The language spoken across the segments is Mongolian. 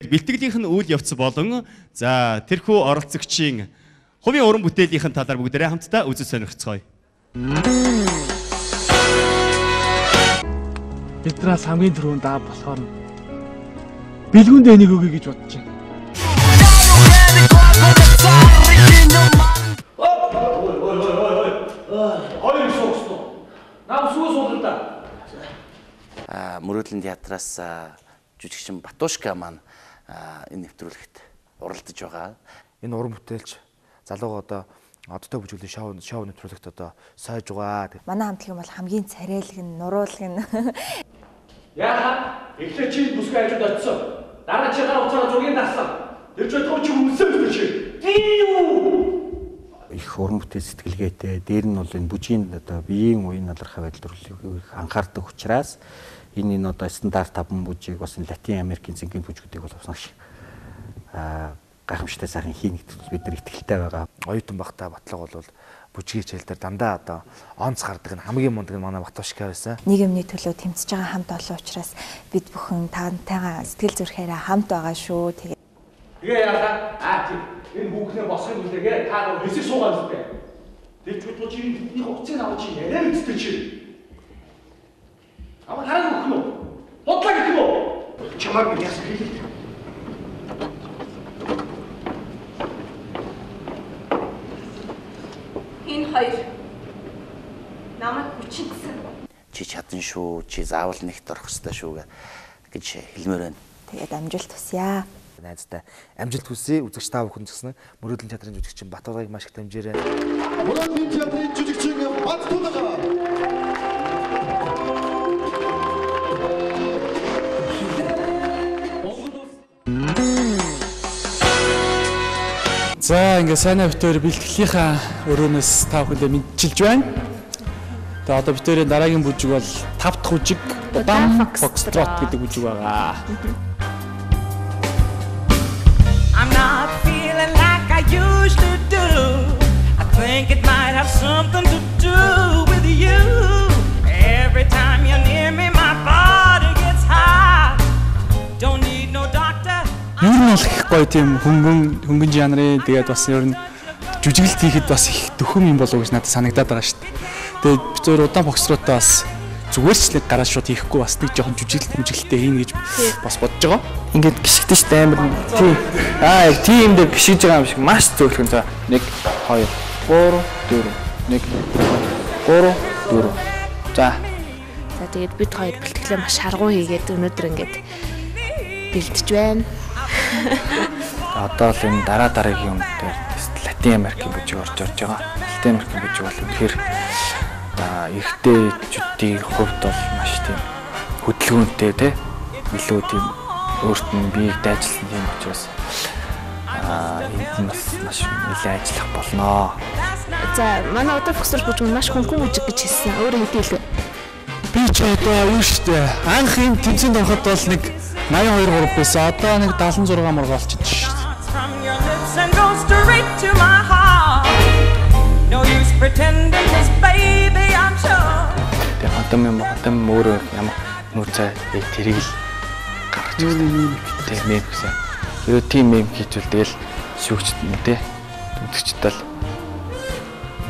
бэлтгэлийн үйл явц болон за тэрхүү оролцогчийн хувийн уран бүтээлийн талаар бүгдээрээ хамтдаа үзэж сонирхцгоё. Биднээс хамгийн түрүүнд даа болохоор бэлгүүнд энийг өгье гэж бодож байна. Мөрөөдлийн театраас жүжигчин Батушка маань энэ нэвтрүүлэгт уралдаж байгаа. Энэ уран бүтээлч залууга одоо одтой бүжгүүлийн шоу нэвтрүүлэгт одоо сойж байгаа. Манай хамтлагийн бол хамгийн царайлаг нь, нуруулаг нь. Яагаад эхлээ чи бүсгүй ажууд очсон. Дараа чи гар уцаараа зугийн дасан. Тэр ч өдөө чи үнсэн өдөө чи. Их уран бүтээл сэтгэлгээтэй. Дээр нь бол энэ бүжгийн одоо биеийн уян налархаа байдал төрлийг анхаардаг учраас энэ одоо стандарт 5 бүжийг бас Латин Америкийн зингийн бүжгүүдийг бол бас гайхамшигтай сайхан хийнэ гэдэгт бид нар итгэлтэй байгаа. Оюутан багтаа Батлага бол бүжгийн хичээл дээр дандаа одоо онц гардаг нь хамгийн мундаг нь манай Батушка байсан. Нийгэмний төлөө тэмцэж байгаа хамт олон учраас бид бүхэн таантайгаа сэтгэл зүрхээрээ хамт байгаа шүү. Тэгээ яалаа. Энэ хүүхнээ босгох үлээгээ та хэсэг суугаад үстэй. Тэр ч чи бидний хугацааг авч чи яриа үстэй чи. Ама хараа өгөх нь. Бодлоо гэх юм уу? Чамайг яасан хэлээ. Энэ хоёр намайг хүчинсэн. Чи чадсан шүү, чи заавал нэгт орох ёстой шүү гэж хэлмээр байна. Тэгээд амжилт хүсье. Найздаа амжилт хүсье. Үзэгч та бүхэн ч гэсэн Мөрөөдлийн театрын жүжигчин Батургыг маш их дамжаарай. Мөрөөдлийн театрын жүжигчин Батурга. За ингээ сайнаа битээр бэлтгэлийнхаа өрөөнөөс та бүхэндээ мэдчилж байна. Тэгээ одоо битээрийн дараагийн бүжиг бол 5 дахь бүжиг Удаан Фокстрот гэдэг бүжиг байгаа. I'm not feeling like I used to do. I think it might have something to do with you. Every time you're near me my body gets hot. Don't need no doctor. Юу нь бол их гоё тийм хөнгөн жанрын тэгээд бас ер нь жүжиглэлт хийхэд бас их дөхөм юм болов уу гэж надад санагдаад байгаа шүү дээ. Тэгээд бид зөв Удаан Фокстроттой бас зүгээр ч л гараад шууд хийхгүй бас нэг жоохон жүжиглэлтэй хийнэ гэж бас бодож байгаа. Ингээд гიშгдэж штэ амар тийм. Яг тийм дээр гიშгэж байгаа юм шиг маш зөөлхөн. За 1 2 3 4 1 3 4. За тэгээд бид хоёр бэлтгэлээ маш харгуй хийгээд өнөөдөр ингээд бэлтэж байна. Одоо л энэ дараагийн юм дээр Латин Америкийн бүжиг орж байгаа. Латин Америкийн бүжиг бол үнэхээр эрэгтэйчүүдийн хувьд бол маш тийм хөдөлгөөнтэй тий илүү тийм өөрт нь биеийг дайжилсан юм учраас энд бас маш нэлээд ажиллах болно. За манай Удаан Фокстрот бүжиг маш хөнгөн бүжиг гэж хэлсэн. Өөрөө хэдийлээ. Би ч одоо юу штэ анх энэ тэмцээнд ороход бол нэг 82 3 байсан. Одоо нэг 76 мөр болчихсон шүү. Одоо өөрөө ямар нууцаа тэрийг л гаргаж ирсэн. Тэр мем гэсэн. Юу тийм мем хийчихвэл тэгэл шүүгчд нь те төгсчтэй л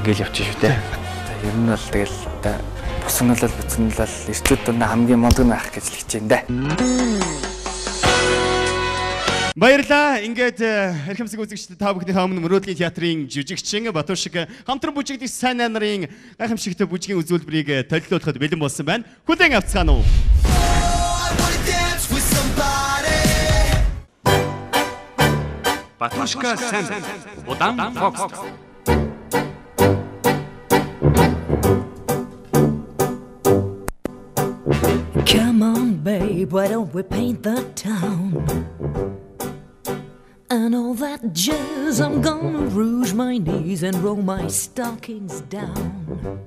ингээл явчих шүү дээ. За ер нь бол тэгэл бусанлал эрчүүд дундаа хамгийн мундаг байх гэж л хичээн дээ. Баярлалаа. Ингээд эрхэмсэг үзэгчид та бүхний өмнө Мөрөөдлийн театрын жүжигчин Батушка хамтран бүжигдэх сайн нарын гайхамшигтай бүжгийн үзүүлбэрийг толилуулахад бэлэн болсон байна. Хүлээн авцгаана уу? Батушка сан Удаан Фокстрот. Come on, babe, why don't we paint the town? And all that jazz, I'm gonna rouge my knees and roll my stockings down.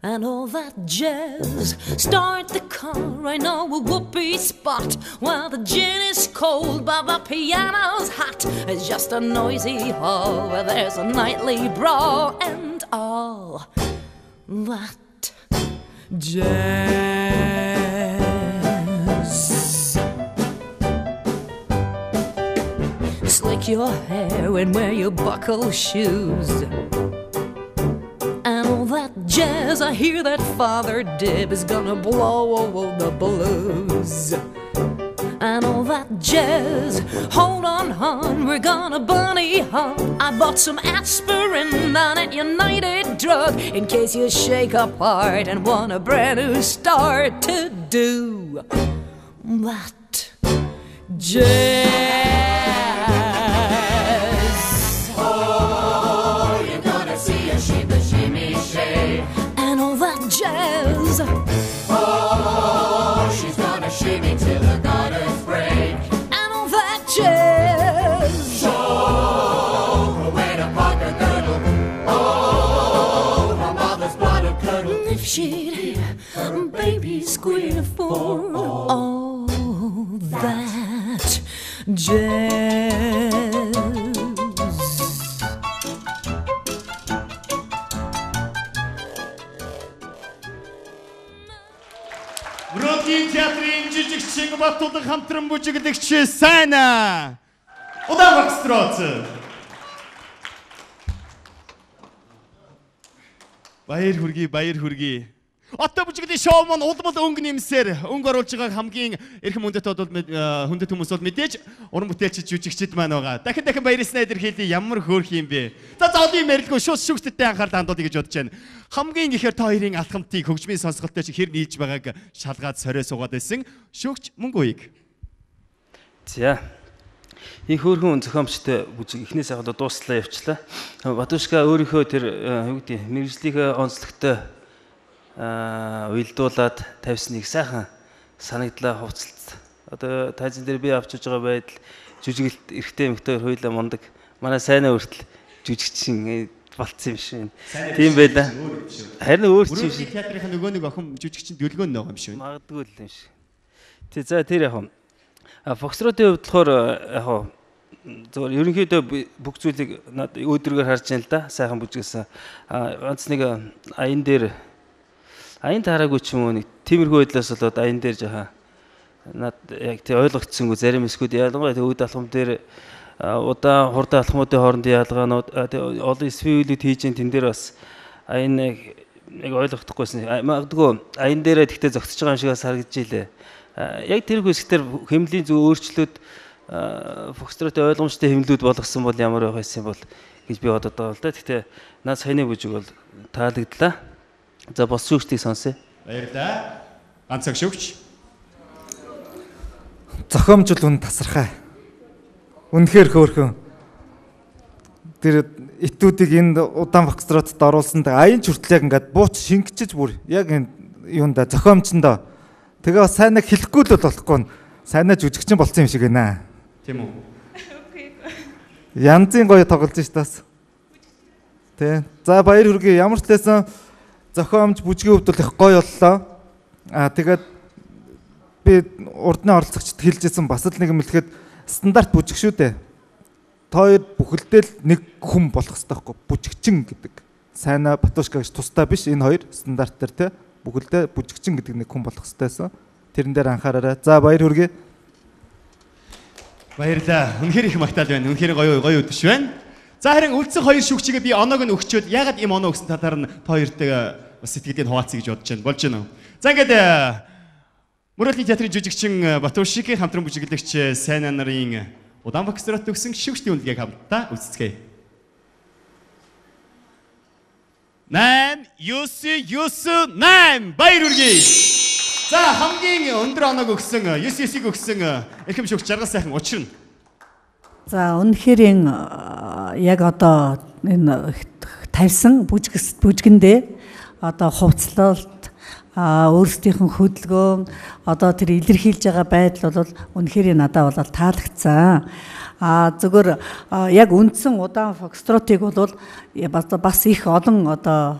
And all that jazz, start the car, I know a whoopee spot. While the gin is cold but the piano's hot. It's just a noisy hall where there's a nightly brawl. And all that jazz. Slick your hair and wear your buckle shoes. And all that jazz, I hear that Father Dib is gonna blow the blues. And all that jazz, hold on, hon, we're gonna bunny hop. I bought some aspirin on at United Drug in case you shake apart and want a brand new start to do that jazz. Oh, you're gonna see a shimmy shake. And all that jazz. Oh, she's gonna shimmy till the gutters break. And all that jazz. Show her where to park her girdle. Oh, her mother's blooded curdle. If she'd hear baby squeal for all that jazz. Бродгийн театрын жижигчин Батулан хамтран бүжиглэгч Сайна. Удаан багстрооц. Баяр хүргэе. Одоо бүжиглийн шоу маань улмал өнгө нэмсээр өнгө оруулж байгаа хамгийн эрхэм хүндэт хүндэт хүмүүс бол мэдээж уран бүтээлчид жүжигчид маань байгаа. Дахин баярлалаа илэрхийлээ ямар хөөрх юм бэ. За зоолын мэрэлгүй шүгттэй анхаарал хандуулъя гэж бодож байна. Хамгийн ихээр та хоёрын алхамтыг хөгжмийн сонсголтой чи хэр нийлж байгааг шалгаад сорой суугаад байсан. Шүгч мөнгө үеиг. За. Их хөөрхөн зохиомжтой бүжиг эхнээс хаваад дууслаа явчлаа. Батушка өөрийнхөө тэр юу гэдэг мэрэгжлийнхээ онцлогтой уйлдуулаад тавьсныг сайхан санагдлаа хувцалт. Одоо тайзан дээр би авчиж байгаа байдал жүжиглэлт эрэгтэй эмэгтэй хоёулаа мундаг. Манай Сайна хүртэл жүжигчин болцсон юм шиг. Тийм байлаа. Харин өөр чинь шиг. Театрын нөгөө нэг охин жүжигчин дэлгөөн байгаа юм шиг. Магадгүй л юм шиг. Тий за тэр яг Фокстротын хувьд болохоор яг зөвхөн ерөнхийдөө бүх зүйлийг өөдрөөр харж байна л да. Сайхан бүжгэлсэн. Ганц нэг аян дээр аян таараагүй ч юм уу нэг тиймэрхүү байдлаас болоод аян дээр жаха над яг тий ойлгогдсонгүй зарим эсгүүд ялангуяа тий үүд алхам дээр удаан хурдан алхмуудын хоорондын ялгаанууд олон свивлүүд хийж тэн дээр бас аян яг ойлгохдохгүйсэн. Магадгүй аян дээрээ тэгтээ зогсож байгаа юм шигээс харагдаж илээ. Яг тэр хэсгээр хэмнэлийн зөв өөрчлөлт Фокстротын ойлгомжтой хэмнэлүүд болгосон бол ямар байх байсан бол гэж би бодод байгаа л да. Тэгтээ наад саяны бүжиг бол таалагдлаа. За бос шүүгчдийг сонсъё. Баярлалаа. Ганцаг шүүгч. Зохиомжл үн тасархай. Үнэхээр хөөрхөн. Тэр этүүдийг энд удаан Фокстротод оруулсан аян ч хүртэл яг ингээд бууч шингэчиж бүр яг энэ юунда зохиомжондоо тэгээ сайнаг хэлэхгүй л болохгүй. Сайнаа жүжигчин болсон юм шиг байна. Тийм үү? Янзын гоё тоглож ш тас. Тэ. За баяр хүргэе. Ямар ч лээсэн зохиомж бүжгийн хувьд бол их гоё боллоо. Тэгээд би урдны оролцогчд хэлжсэн бас л нэг юм хэлэхэд стандарт бүжиг шүү дээ. Тоо бүхэлдээ нэг хүн болох хэрэгтэй байхгүй бүжигчин гэдэг. Сайна Батушка гэж тустай биш энэ хоёр стандарт дээр те бүхэлдээ бүжигчин гэдэг нэг хүн болох хэрэгтэйсэн. Тэрэн дээр анхаараарай. За баяр хүргэе. Баярлалаа. Үнэхээр их магтаал байна. Үнэхээр гоё өдөш байна. За харин үлдсэн хоёр шүүгчигээ би оноог нь өгчөөд ягаад ийм оноо өгсөн талаар нь та хоёртойгоо бас сэтгэлдээ хуваацъя гэж бодож байна. Болж байна уу? За ингээд Мөрөлийн театрын жүжигчин Батушкийн хамтран бүжиглэгч Сайна нарын удаан Фокстрот өгсөн шүүгчдийн үнэлгээг хамтдаа үзцгээе. 8 баяр хүргэе. За хамгийн өндөр оноог өгсөн 9-9-ийг өгсөн эрхэм шүүгч жаргал сайхан учрна. За үнэхээр яг одоо энэ тавьсан бүжгэндээ одоо хувцлалт өөрсдийнхэн хөдөлгөөн одоо тэр илэрхийлж байгаа байдал бол үнэхээр надад бол таалагдсан. Зөвхөн яг үндсэн удаан Фокстротыг бол бас их олон одоо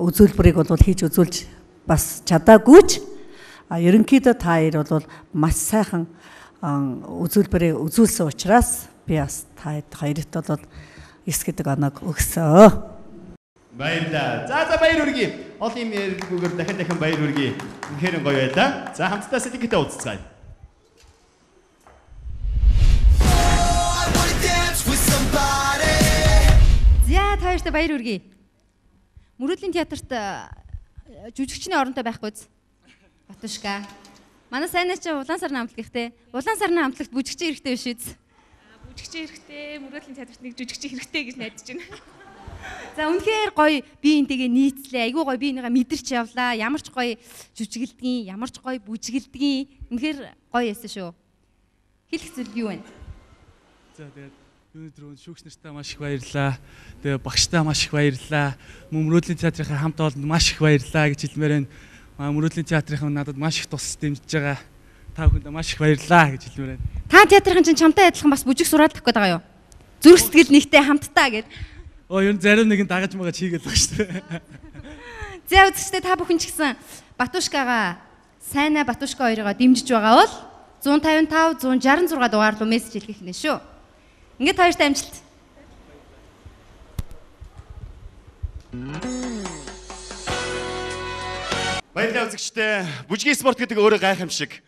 үзүүлбэрийг бол хийж үзүүлж бас чадаагүйч ерөнхийдөө та хоёр бол маш сайхан үзүүлбэрээ үзүүлсэн учраас би бас та хоёрт бол 9 гэдэг оноог өгсөн. Баярлалаа. За баяр хүргэе. Олон юм яриггүйгээр дахин баяр хүргэе. Үнэхээр гоё байлаа. За хамтдаа сэтгэлдээ уулзцгаая. Баярлалаа баяр үргэе. Мөрөөдлийн театрт жүжигчний оронтой байхгүй биз? Батушка. Манай сайн ч улаан сарны амтлагт те. Улаан сарны амтлагт бүжигчин хэрэгтэй биш үү? Бүжигчин хэрэгтэй, мөрөөдлийн театрт нэг жүжигчин хэрэгтэй гэж найдаж байна. За үнэхээр гоё би энтэйгээ нийцлээ. Айгуу гоё би энийгээ мэдэрч явлаа. Ямар ч гоё жүжигэлдгийн, ямар ч гоё бүжигэлдгийн. Үнэхээр гоё яасан шүү. Хэлэх зүйл юу вэ? За тэгээд өнөөдөр шүүгч нартаа маш их баярлалаа. Тэгээд багштаа маш их баярлалаа. Мөрөөдлийн театрынхаа хамт олонд маш их баярлалаа гэж хэлмээр байна. Мөрөөдлийн театрынхан надад маш их тус дэмжиж байгаа. Та бүхэнд маш их баярлалаа гэж хэлмээр байна. Та театрын чинь чамтай адилхан бас бүжиг сураад тах гээд байгаа юу? Зүрх сэтгэл нэгтэй хамтдаа гэд. Ер нь зарим нэгэн дагаж магаж хийгээд байгаа шүү дээ. За үзэгчдээ та бүхэн ч гэсэн Батушкагаа Сайна Батушка хоёроо дэмжиж байгаа бол 155 166 дугаар руу мессеж хэлгэх нэ шүү. Ингээд хоёртай амжилт. Баярлалаа үзэгчдээ. Бүжгийн спорт гэдэг өөрөө гайхамшиг.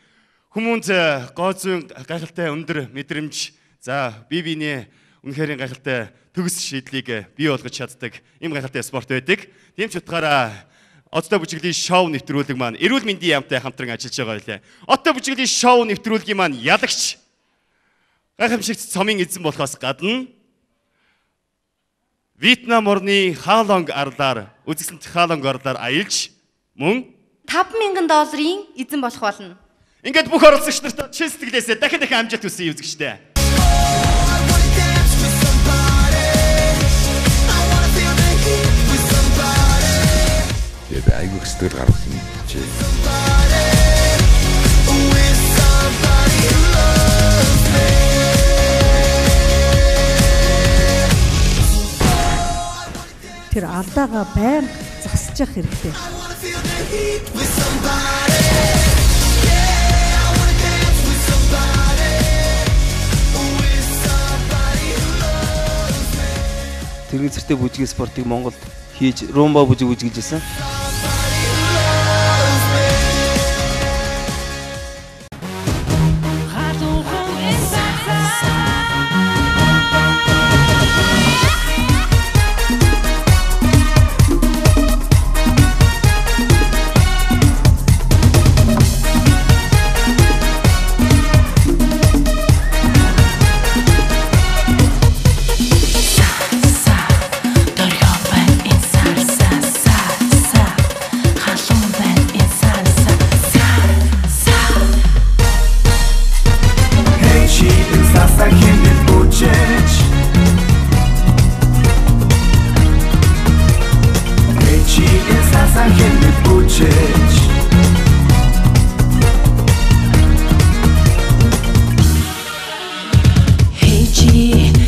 Хүмүүнд гооцын гайхалтай өндөр мэдрэмж, за бие биенээ үнэхээр гайхалтай төгс шийдлийг бий болгож чаддаг ийм гайхалтай спорт байдаг. Тийм ч утгаараа Оттой бүжиглийн шоу нэвтрүүлэг маань эрүүл мэндийн яамтай хамтран ажиллаж байгаа байлаа. Оттой бүжиглийн шоу нэвтрүүлгийн маань ялагч гайхамшигт цомын эзэн болохоос гадна Вьетнам орны Халонг арлаар үзэсгэлэнт Халонг арлаар аялж мөн $5,000 эзэн болох болно. Ингээд бүх оролцогч нарт чин сэтгэлээсээ дахин амжилт хүсье үзэгчдээ. Тэгээд айгуу сэтгэл гаргасан чи. Тэр алдаага байнга засаж явах хэрэгтэй. Тэрэг зэртэй бүжгийн спортыг Монголд хийж румба бүжиг үзүүлжсэн.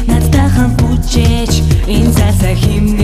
Надтай хам бүжиж энэ цаасаа химнэ